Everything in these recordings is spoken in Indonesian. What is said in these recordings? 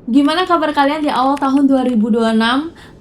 Gimana kabar kalian di awal tahun 2026?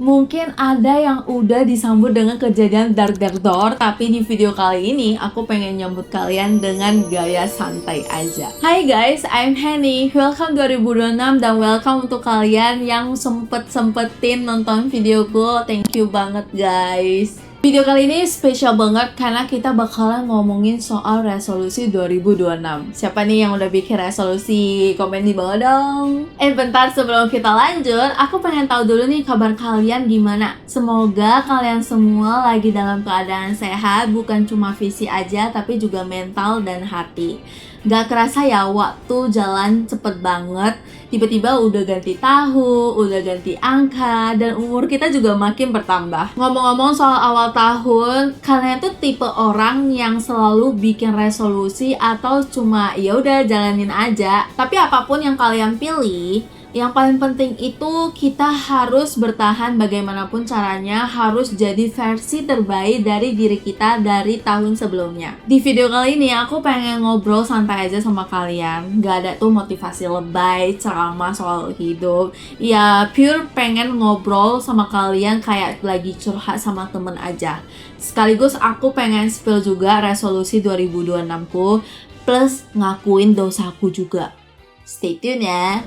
Mungkin ada yang udah disambut dengan kejadian dar door, tapi di video kali ini aku pengen nyambut kalian dengan gaya santai aja. Hai guys, I'm Henny. Welcome 2026 dan welcome untuk kalian yang sempetin nonton videoku. Thank you banget guys. Video kali ini spesial banget karena kita bakalan ngomongin soal resolusi 2026. Siapa nih yang udah bikin resolusi? Komen di bawah dong. Bentar sebelum kita lanjut, aku pengen tahu dulu nih kabar kalian gimana. Semoga kalian semua lagi dalam keadaan sehat, bukan cuma visi aja tapi juga mental dan hati. Gak kerasa ya, waktu jalan cepet banget. Tiba-tiba udah ganti tahun, udah ganti angka, dan umur kita juga makin bertambah. Ngomong-ngomong soal awal tahun, kalian tuh tipe orang yang selalu bikin resolusi atau cuma ya udah jalanin aja? Tapi apapun yang kalian pilih, yang paling penting itu kita harus bertahan bagaimanapun caranya, harus jadi versi terbaik dari diri kita dari tahun sebelumnya. Di video kali ini aku pengen ngobrol santai aja sama kalian. Gak ada tuh motivasi lebay, ceramah soal hidup. Ya pure pengen ngobrol sama kalian kayak lagi curhat sama temen aja. Sekaligus aku pengen spill juga resolusi 2026 ku, plus ngakuin dosaku juga. Stay tune ya.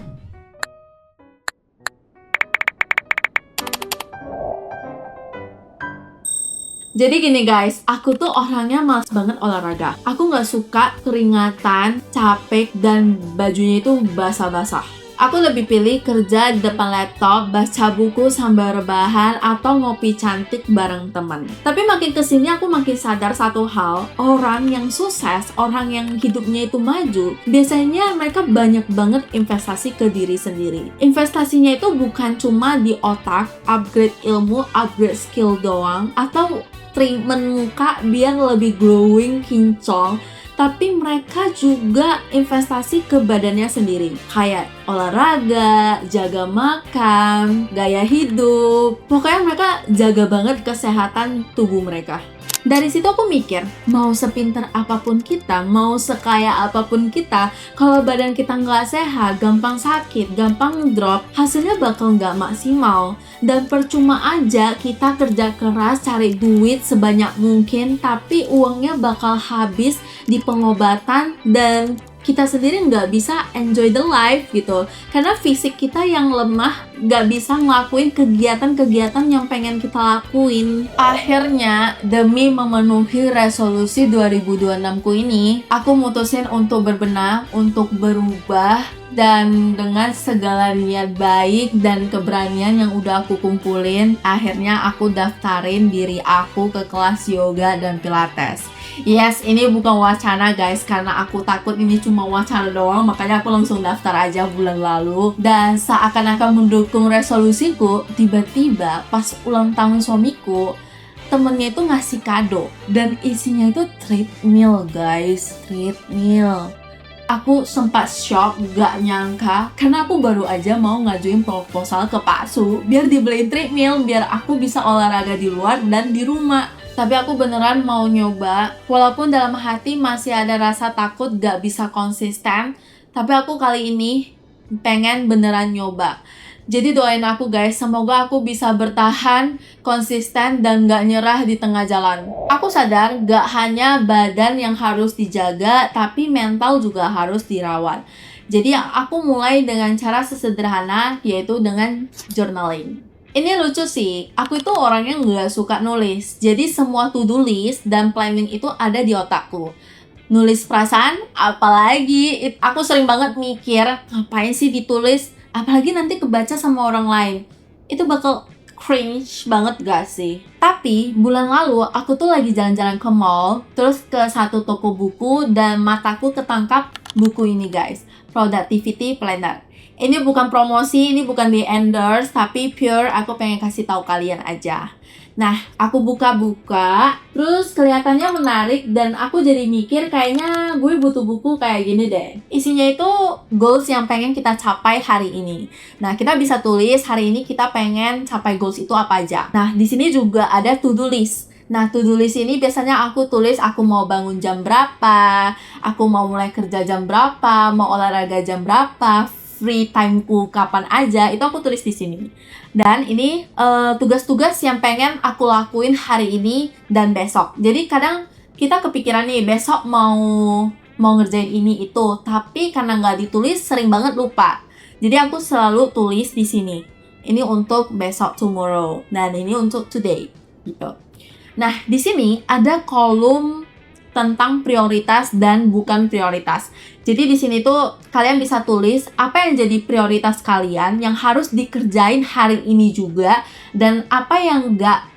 Jadi gini guys, aku tuh orangnya malas banget olahraga. Aku gak suka keringatan, capek, dan bajunya itu basah-basah. Aku lebih pilih kerja di depan laptop, baca buku sambil rebahan, atau ngopi cantik bareng teman. Tapi makin kesini aku makin sadar satu hal, orang yang sukses, orang yang hidupnya itu maju, biasanya mereka banyak banget investasi ke diri sendiri. Investasinya itu bukan cuma di otak, upgrade ilmu, upgrade skill doang, atau treatment muka biar lebih glowing, kinclong, tapi mereka juga investasi ke badannya sendiri, kayak olahraga, jaga makan, gaya hidup. Pokoknya mereka jaga banget kesehatan tubuh mereka. Dari situ aku mikir, mau sepinter apapun kita, mau sekaya apapun kita, kalau badan kita nggak sehat, gampang sakit, gampang drop, hasilnya bakal nggak maksimal. Dan percuma aja kita kerja keras cari duit sebanyak mungkin, tapi uangnya bakal habis di pengobatan dan kita sendiri nggak bisa enjoy the life gitu. Karena fisik kita yang lemah nggak bisa ngelakuin kegiatan-kegiatan yang pengen kita lakuin. Akhirnya demi memenuhi resolusi 2026 ku ini, aku mutusin untuk berbenah, untuk berubah, dan dengan segala niat baik dan keberanian yang udah aku kumpulin, akhirnya aku daftarin diri aku ke kelas yoga dan pilates. Yes, ini bukan wacana guys, karena aku takut ini cuma wacana doang, makanya aku langsung daftar aja bulan lalu. Dan seakan-akan mendukung resolusiku, tiba-tiba pas ulang tahun suamiku, temennya itu ngasih kado, dan isinya itu treadmill guys, treadmill. Aku sempat shock, gak nyangka, karena aku baru aja mau ngajuin proposal ke Pak Su biar dibeliin treadmill, biar aku bisa olahraga di luar dan di rumah. Tapi aku beneran mau nyoba, walaupun dalam hati masih ada rasa takut gak bisa konsisten, tapi aku kali ini pengen beneran nyoba. Jadi doain aku guys, semoga aku bisa bertahan, konsisten, dan gak nyerah di tengah jalan. Aku sadar gak hanya badan yang harus dijaga, tapi mental juga harus dirawat. Jadi aku mulai dengan cara sesederhana, yaitu dengan journaling. Ini lucu sih, aku itu orangnya gak suka nulis. Jadi semua to-do list dan planning itu ada di otakku. Nulis perasaan, apalagi aku sering banget mikir, ngapain sih ditulis? Apalagi nanti kebaca sama orang lain. Itu bakal cringe banget gak sih? Tapi bulan lalu aku tuh lagi jalan-jalan ke mall, terus ke satu toko buku, dan mataku ketangkap buku ini guys, Productivity Planner. Ini bukan promosi, ini bukan di endorse, tapi pure aku pengen kasih tahu kalian aja. Nah, aku buka-buka, terus kelihatannya menarik, dan aku jadi mikir kayaknya gue butuh buku kayak gini deh. Isinya itu goals yang pengen kita capai hari ini. Nah, kita bisa tulis hari ini kita pengen capai goals itu apa aja. Nah, di sini juga ada to-do list. Nah, to-do list ini biasanya aku tulis aku mau bangun jam berapa, aku mau mulai kerja jam berapa, mau olahraga jam berapa, free timeku kapan aja, itu aku tulis di sini. Dan ini tugas-tugas yang pengen aku lakuin hari ini dan besok. Jadi kadang kita kepikiran nih besok mau ngerjain ini itu, tapi karena nggak ditulis sering banget lupa. Jadi aku selalu tulis di sini. Ini untuk besok, tomorrow, dan ini untuk today gitu. Nah, di sini ada kolom tentang prioritas dan bukan prioritas. Jadi di sini tuh kalian bisa tulis apa yang jadi prioritas kalian yang harus dikerjain hari ini juga, dan apa yang gak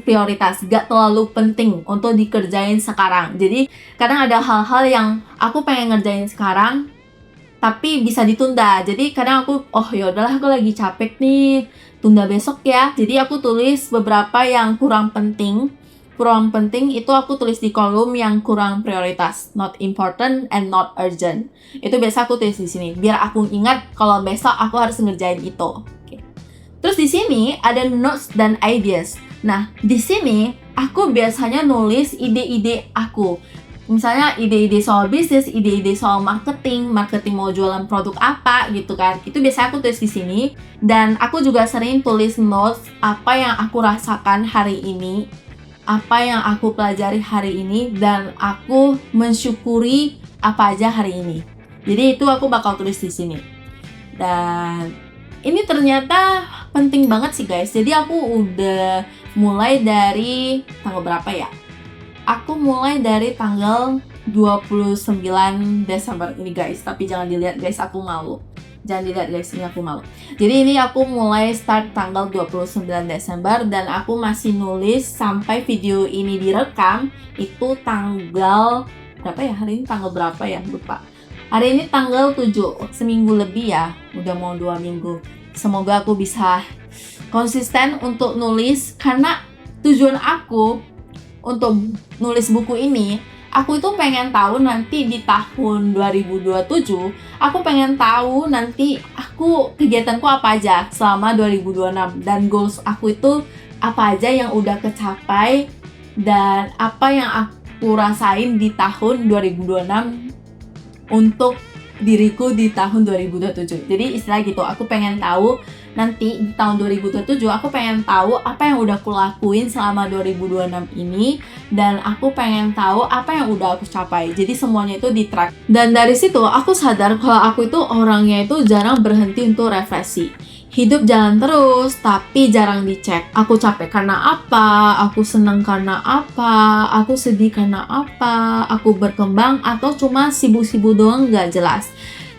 prioritas, gak terlalu penting untuk dikerjain sekarang. Jadi kadang ada hal-hal yang aku pengen ngerjain sekarang tapi bisa ditunda. Jadi kadang aku, oh yaudahlah aku lagi capek nih, tunda besok ya. Jadi aku tulis beberapa yang kurang penting itu aku tulis di kolom yang kurang prioritas, not important and not urgent. Itu biasa aku tulis di sini biar aku ingat kalau besok aku harus ngerjain itu. Oke. Terus di sini ada notes dan ideas. Nah, di sini aku biasanya nulis ide-ide aku. Misalnya ide-ide soal bisnis, ide-ide soal marketing mau jualan produk apa gitu kan. Itu biasanya aku tulis di sini. Dan aku juga sering tulis notes apa yang aku rasakan hari ini, apa yang aku pelajari hari ini, dan aku mensyukuri apa aja hari ini. Jadi itu aku bakal tulis di sini. Dan ini ternyata penting banget sih guys. Jadi aku udah mulai dari tanggal berapa ya? Aku mulai dari tanggal 29 Desember ini guys. Tapi jangan dilihat guys, aku malu. Jangan dilihat guys, ini aku malu. Jadi ini aku mulai start tanggal 29 Desember dan aku masih nulis sampai video ini direkam itu tanggal berapa ya? Hari ini tanggal berapa ya? Lupa. Hari ini tanggal 7, seminggu lebih ya. Udah mau 2 minggu. Semoga aku bisa konsisten untuk nulis, karena tujuan aku untuk nulis buku ini, aku itu pengen tahu nanti di tahun 2027, aku pengen tahu nanti aku kegiatanku apa aja selama 2026, dan goals aku itu apa aja yang udah kecapai dan apa yang aku rasain di tahun 2026 untuk diriku di tahun 2027. Jadi istilah gitu, aku pengen tahu nanti di tahun 2027 aku pengen tahu apa yang udah aku lakuin selama 2026 ini, dan aku pengen tahu apa yang udah aku capai. Jadi semuanya itu di track. Dan dari situ aku sadar kalau aku itu orangnya itu jarang berhenti untuk refleksi. Hidup jalan terus, tapi jarang dicek. Aku capek karena apa? Aku senang karena apa? Aku sedih karena apa? Aku berkembang atau cuma sibuk-sibuk doang gak jelas.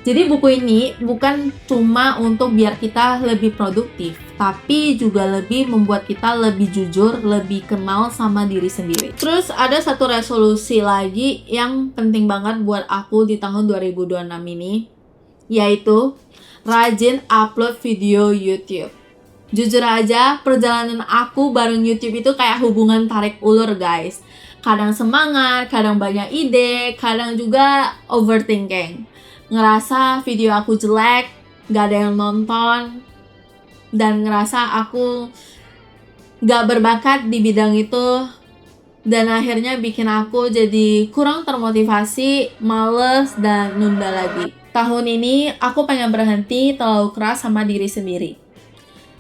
Jadi buku ini bukan cuma untuk biar kita lebih produktif, tapi juga lebih membuat kita lebih jujur, lebih kenal sama diri sendiri. Terus ada satu resolusi lagi yang penting banget buat aku di tahun 2026 ini, yaitu rajin upload video YouTube. Jujur aja, perjalanan aku bareng YouTube itu kayak hubungan tarik ulur guys. Kadang semangat, kadang banyak ide, kadang juga overthinking. Ngerasa video aku jelek, gak ada yang nonton, dan ngerasa aku gak berbakat di bidang itu, dan akhirnya bikin aku jadi kurang termotivasi, males, dan nunda lagi. Tahun ini aku pengen berhenti terlalu keras sama diri sendiri.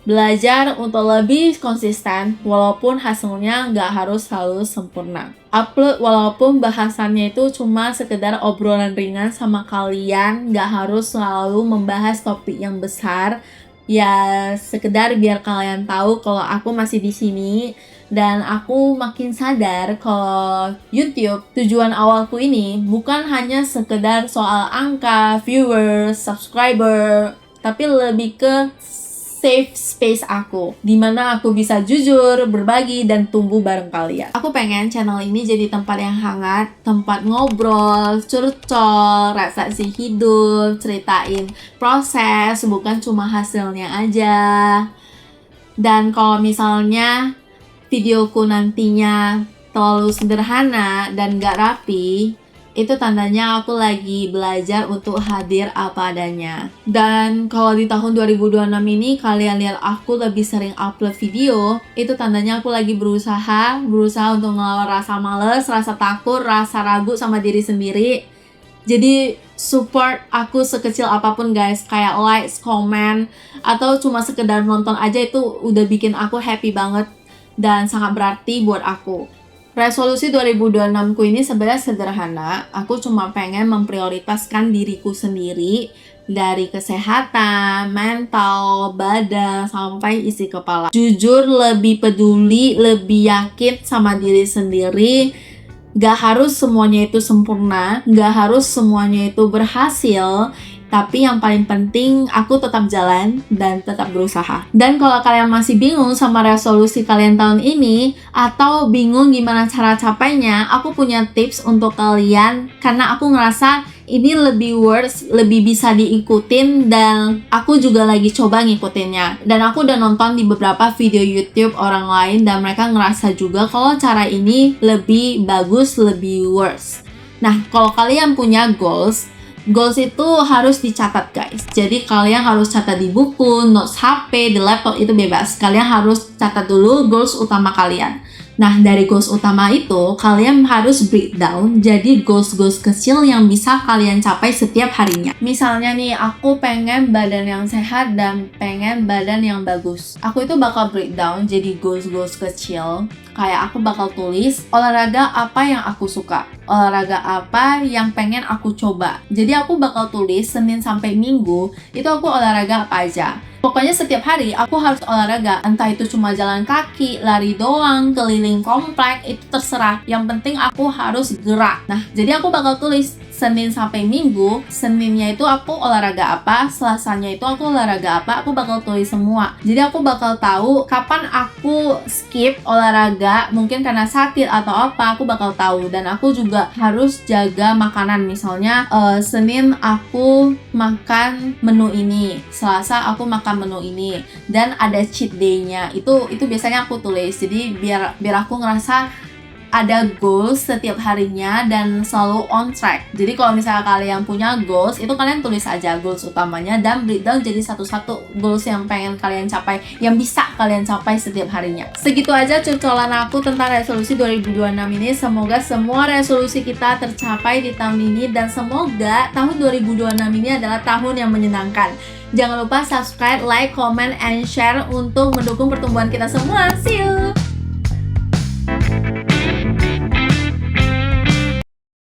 Belajar untuk lebih konsisten walaupun hasilnya nggak harus selalu sempurna. Upload walaupun bahasannya itu cuma sekedar obrolan ringan sama kalian, nggak harus selalu membahas topik yang besar. Ya sekedar biar kalian tahu kalau aku masih di sini, dan aku makin sadar kalau YouTube, tujuan awalku ini bukan hanya sekedar soal angka, viewers, subscriber, tapi lebih ke safe space aku, dimana aku bisa jujur, berbagi, dan tumbuh bareng kalian. Aku pengen channel ini jadi tempat yang hangat, tempat ngobrol, curcol, refleksi hidup, ceritain proses, bukan cuma hasilnya aja. Dan kalau misalnya videoku nantinya terlalu sederhana dan gak rapi, itu tandanya aku lagi belajar untuk hadir apa adanya. Dan kalau di tahun 2026 ini kalian lihat aku lebih sering upload video, itu tandanya aku lagi berusaha untuk ngelawan rasa males, rasa takut, rasa ragu sama diri sendiri. Jadi support aku sekecil apapun guys, kayak like, comment, atau cuma sekedar nonton aja itu udah bikin aku happy banget dan sangat berarti buat aku. Resolusi 2026 ku ini sebenarnya sederhana. Aku cuma pengen memprioritaskan diriku sendiri dari kesehatan, mental, badan, sampai isi kepala. Jujur lebih peduli, lebih yakin sama diri sendiri. Gak harus semuanya itu sempurna, gak harus semuanya itu berhasil. Tapi yang paling penting, aku tetap jalan dan tetap berusaha. Dan kalau kalian masih bingung sama resolusi kalian tahun ini, atau bingung gimana cara capainya, aku punya tips untuk kalian. Karena aku ngerasa ini lebih worth, lebih bisa diikutin, dan aku juga lagi coba ngikutinnya. Dan aku udah nonton di beberapa video YouTube orang lain, dan mereka ngerasa juga kalau cara ini lebih bagus, lebih worth. Nah, kalau kalian punya goals itu harus dicatat guys. Jadi kalian harus catat di buku, notes HP, di laptop, itu bebas. Kalian harus catat dulu goals utama kalian. Nah, dari goals utama itu, kalian harus breakdown jadi goals-goals kecil yang bisa kalian capai setiap harinya. Misalnya nih, aku pengen badan yang sehat dan pengen badan yang bagus. Aku itu bakal breakdown jadi goals-goals kecil. Kayak aku bakal tulis olahraga apa yang aku suka, olahraga apa yang pengen aku coba. Jadi aku bakal tulis Senin sampai Minggu, itu aku olahraga apa aja. Pokoknya setiap hari aku harus olahraga, entah itu cuma jalan kaki, lari doang, keliling komplek, itu terserah. Yang penting aku harus gerak. Nah, jadi aku bakal tulis Senin sampai Minggu. Seninnya itu aku olahraga apa, Selasanya itu aku olahraga apa, aku bakal tulis semua. Jadi aku bakal tahu kapan aku skip olahraga, mungkin karena sakit atau apa, aku bakal tahu. Dan aku juga harus jaga makanan. Misalnya Senin aku makan menu ini, Selasa aku makan menu ini, dan ada cheat day-nya. Itu biasanya aku tulis. Jadi biar aku ngerasa ada goals setiap harinya dan selalu on track. Jadi kalau misalnya kalian punya goals, itu kalian tulis aja goals utamanya dan breakdown jadi satu-satu goals yang pengen kalian capai, yang bisa kalian capai setiap harinya. Segitu aja curcolan aku tentang resolusi 2026 ini. Semoga semua resolusi kita tercapai di tahun ini, dan semoga tahun 2026 ini adalah tahun yang menyenangkan. Jangan lupa subscribe, like, comment, and share untuk mendukung pertumbuhan kita semua. See you!